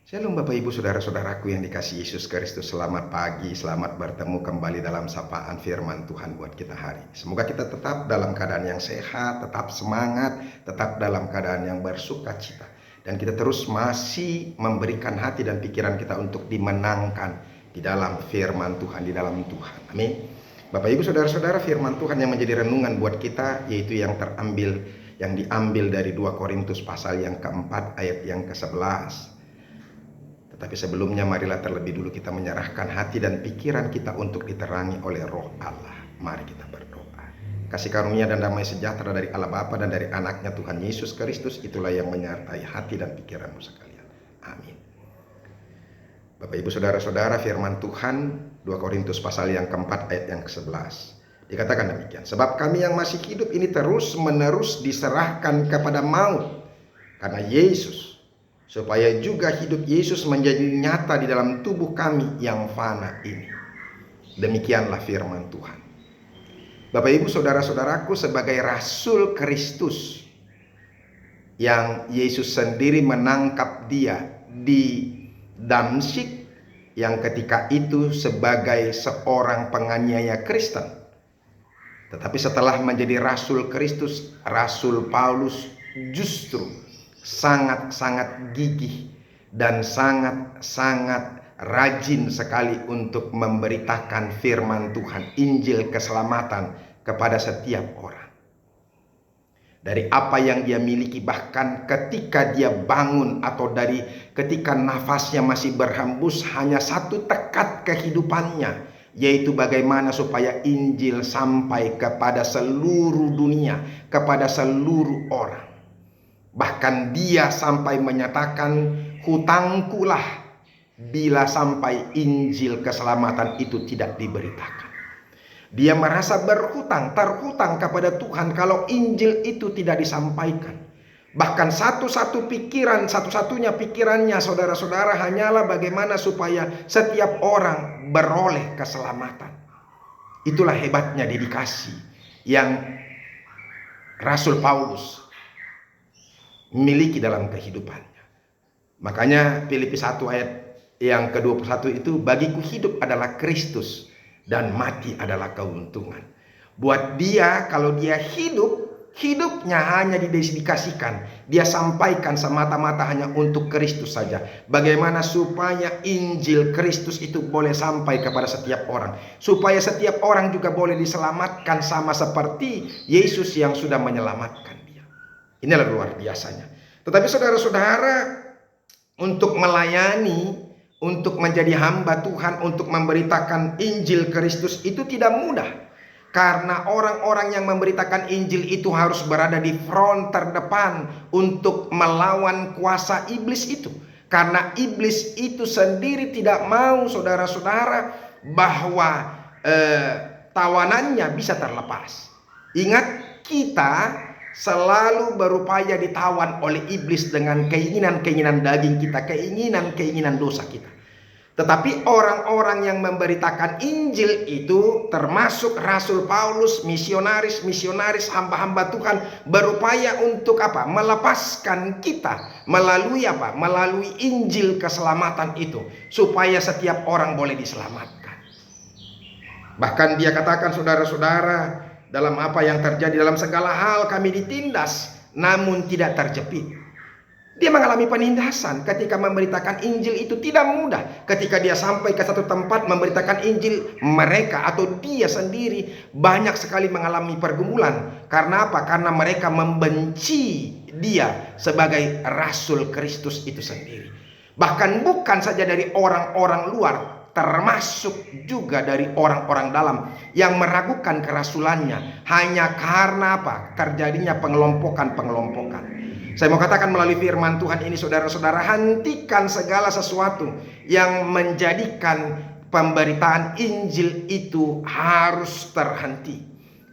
Shalom Bapak Ibu Saudara-saudaraku yang dikasihi Yesus Kristus. Selamat pagi, selamat bertemu kembali dalam sapaan firman Tuhan buat kita hari. Semoga kita tetap dalam keadaan yang sehat, tetap semangat, tetap dalam keadaan yang bersukacita. Dan kita terus masih memberikan hati dan pikiran kita untuk dimenangkan di dalam firman Tuhan, di dalam Tuhan. Amin. Bapak Ibu Saudara-saudara, firman Tuhan yang menjadi renungan buat kita yaitu yang diambil dari 2 Korintus pasal yang keempat ayat yang ke-11. Tapi sebelumnya marilah terlebih dulu kita menyerahkan hati dan pikiran kita untuk diterangi oleh Roh Allah. Mari kita berdoa. Kasih karunia dan damai sejahtera dari Allah Bapa dan dari anaknya Tuhan Yesus Kristus itulah yang menyertai hati dan pikiranmu sekalian. Amin. Bapak Ibu Saudara-saudara, firman Tuhan 2 Korintus pasal yang keempat ayat yang ke-11. Dikatakan demikian. Sebab kami yang masih hidup ini terus menerus diserahkan kepada maut karena Yesus, supaya juga hidup Yesus menjadi nyata di dalam tubuh kami yang fana ini. Demikianlah firman Tuhan. Bapak Ibu Saudara-saudaraku, sebagai Rasul Kristus yang Yesus sendiri menangkap dia di Damsyik, yang ketika itu sebagai seorang penganiaya Kristen. Tetapi setelah menjadi Rasul Kristus, Rasul Paulus justru sangat-sangat gigih dan sangat-sangat rajin sekali untuk memberitakan firman Tuhan, Injil keselamatan kepada setiap orang. Dari apa yang dia miliki, bahkan ketika dia bangun atau dari ketika nafasnya masih berhembus, hanya satu tekad kehidupannya, yaitu bagaimana supaya Injil sampai kepada seluruh dunia, kepada seluruh orang. Bahkan dia sampai menyatakan, hutangkulah bila sampai Injil keselamatan itu tidak diberitakan. Dia merasa terhutang kepada Tuhan kalau Injil itu tidak disampaikan. Bahkan satu-satunya pikirannya saudara-saudara hanyalah bagaimana supaya setiap orang beroleh keselamatan. Itulah hebatnya dedikasi yang Rasul Paulus miliki dalam kehidupannya. Makanya Filipi 1 ayat yang ke-21 itu, bagiku hidup adalah Kristus dan mati adalah keuntungan. Buat dia, kalau dia hidupnya hanya didedikasikan, dia sampaikan semata-mata hanya untuk Kristus saja. Bagaimana supaya Injil Kristus itu boleh sampai kepada setiap orang, supaya setiap orang juga boleh diselamatkan sama seperti Yesus yang sudah menyelamatkan. Inilah luar biasanya. Tetapi saudara-saudara, untuk melayani, untuk menjadi hamba Tuhan, untuk memberitakan Injil Kristus itu tidak mudah. Karena orang-orang yang memberitakan Injil itu harus berada di front terdepan untuk melawan kuasa iblis itu. Karena iblis itu sendiri tidak mau saudara-saudara bahwa tawanannya bisa terlepas. Ingat, kita selalu berupaya ditawan oleh iblis dengan keinginan-keinginan daging kita, keinginan-keinginan dosa kita. Tetapi orang-orang yang memberitakan Injil itu, termasuk Rasul Paulus, misionaris, hamba-hamba Tuhan, berupaya untuk apa? Melepaskan kita melalui apa? Melalui Injil keselamatan itu, supaya setiap orang boleh diselamatkan. Bahkan dia katakan, saudara-saudara, dalam apa yang terjadi, dalam segala hal kami ditindas namun tidak terjepit. Dia mengalami penindasan ketika memberitakan Injil itu tidak mudah. Ketika dia sampai ke satu tempat memberitakan Injil, mereka atau dia sendiri banyak sekali mengalami pergumulan. Karena apa? Karena mereka membenci dia sebagai Rasul Kristus itu sendiri. Bahkan bukan saja dari orang-orang luar, termasuk juga dari orang-orang dalam yang meragukan kerasulannya hanya karena apa? Terjadinya pengelompokan. Saya mau katakan melalui firman Tuhan ini, saudara-saudara, hentikan segala sesuatu yang menjadikan pemberitaan Injil itu harus terhenti.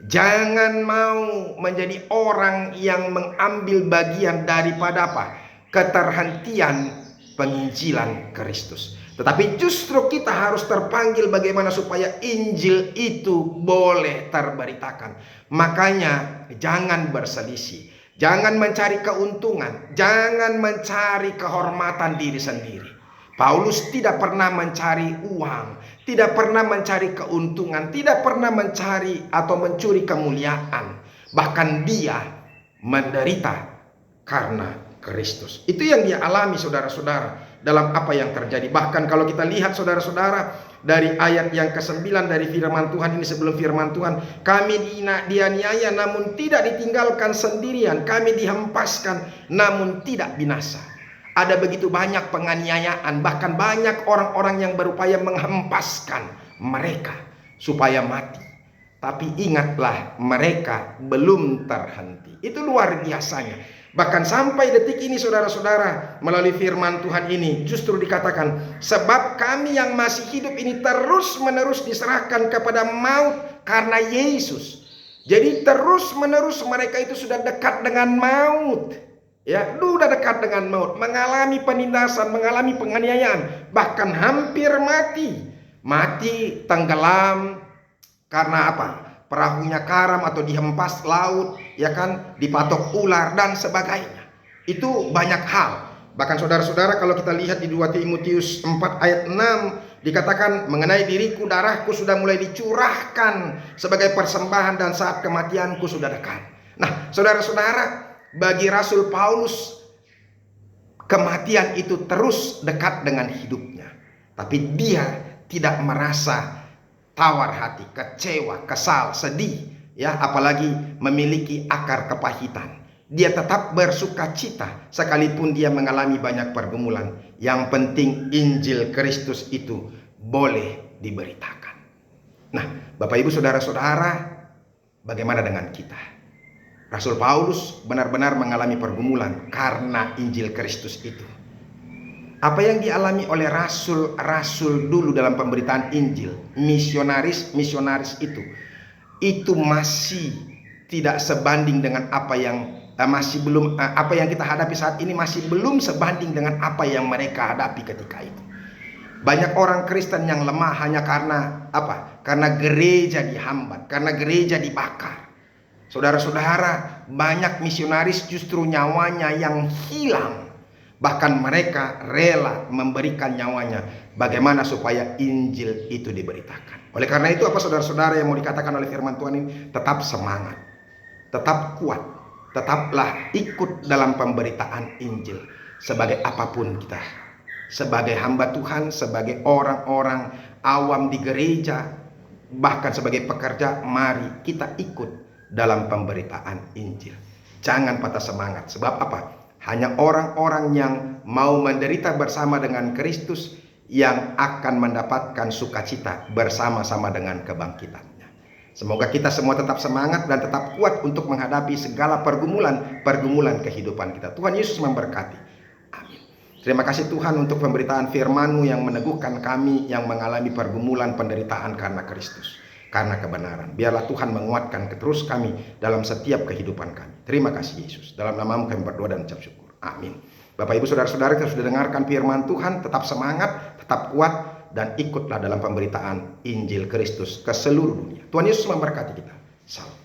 Jangan mau menjadi orang yang mengambil bagian daripada apa? Keterhentian penginjilan Kristus. Tetapi justru kita harus terpanggil bagaimana supaya Injil itu boleh terberitakan. Makanya jangan berselisih, jangan mencari keuntungan, jangan mencari kehormatan diri sendiri. Paulus tidak pernah mencari uang, tidak pernah mencari keuntungan, tidak pernah mencari atau mencuri kemuliaan. Bahkan dia menderita karena Kristus. Itu yang dia alami, saudara-saudara, dalam apa yang terjadi. Bahkan kalau kita lihat, saudara-saudara, dari ayat yang ke-9 dari firman Tuhan ini, sebelum firman Tuhan, kami dianiaya namun tidak ditinggalkan sendirian, kami dihempaskan namun tidak binasa. Ada begitu banyak penganiayaan, bahkan banyak orang-orang yang berupaya menghempaskan mereka supaya mati. Tapi ingatlah, mereka belum terhenti. Itu luar biasanya. Bahkan sampai detik ini, saudara-saudara, melalui firman Tuhan ini justru dikatakan, sebab kami yang masih hidup ini terus-menerus diserahkan kepada maut karena Yesus. Jadi terus-menerus mereka itu sudah dekat dengan maut. Ya, sudah dekat dengan maut, mengalami penindasan, mengalami penganiayaan, bahkan hampir mati. Mati tenggelam karena apa? Perahunya karam atau dihempas laut, ya kan, dipatok ular dan sebagainya. Itu banyak hal. Bahkan saudara-saudara, kalau kita lihat di 2 Timotius 4 ayat 6 dikatakan, mengenai diriku darahku sudah mulai dicurahkan sebagai persembahan dan saat kematianku sudah dekat. Nah, saudara-saudara, bagi Rasul Paulus, kematian itu terus dekat dengan hidupnya. Tapi dia tidak merasa tawar hati, kecewa, kesal, sedih, ya, apalagi memiliki akar kepahitan. Dia tetap bersuka cita sekalipun dia mengalami banyak pergumulan. Yang penting Injil Kristus itu boleh diberitakan. Nah, Bapak Ibu saudara-saudara, bagaimana dengan kita? Rasul Paulus benar-benar mengalami pergumulan karena Injil Kristus itu. Apa yang dialami oleh rasul-rasul dulu dalam pemberitaan Injil, misionaris itu masih tidak sebanding dengan apa yang apa yang kita hadapi saat ini, masih belum sebanding dengan apa yang mereka hadapi ketika itu. Banyak orang Kristen yang lemah hanya karena apa? Karena gereja dihambat, karena gereja dibakar. Saudara-saudara, banyak misionaris justru nyawanya yang hilang. Bahkan mereka rela memberikan nyawanya. Bagaimana supaya Injil itu diberitakan. Oleh karena itu, apa saudara-saudara yang mau dikatakan oleh firman Tuhan ini? Tetap semangat, tetap kuat, tetaplah ikut dalam pemberitaan Injil. Sebagai apapun kita, sebagai hamba Tuhan, sebagai orang-orang awam di gereja, bahkan sebagai pekerja, mari kita ikut dalam pemberitaan Injil. Jangan patah semangat. Sebab apa? Hanya orang-orang yang mau menderita bersama dengan Kristus yang akan mendapatkan sukacita bersama-sama dengan kebangkitannya. Semoga kita semua tetap semangat dan tetap kuat untuk menghadapi segala pergumulan kehidupan kita. Tuhan Yesus memberkati. Amin. Terima kasih Tuhan untuk pemberitaan firman-Mu yang meneguhkan kami yang mengalami pergumulan penderitaan karena Kristus, karena kebenaran. Biarlah Tuhan menguatkan terus kami dalam setiap kehidupan kami. Terima kasih Yesus. Dalam nama-Mu kami berdoa dan ucap syukur. Amin. Bapak Ibu saudara-saudara, kita sudah dengarkan firman Tuhan. Tetap semangat, tetap kuat, dan ikutlah dalam pemberitaan Injil Kristus ke seluruh dunia. Tuhan Yesus memberkati kita. Salam.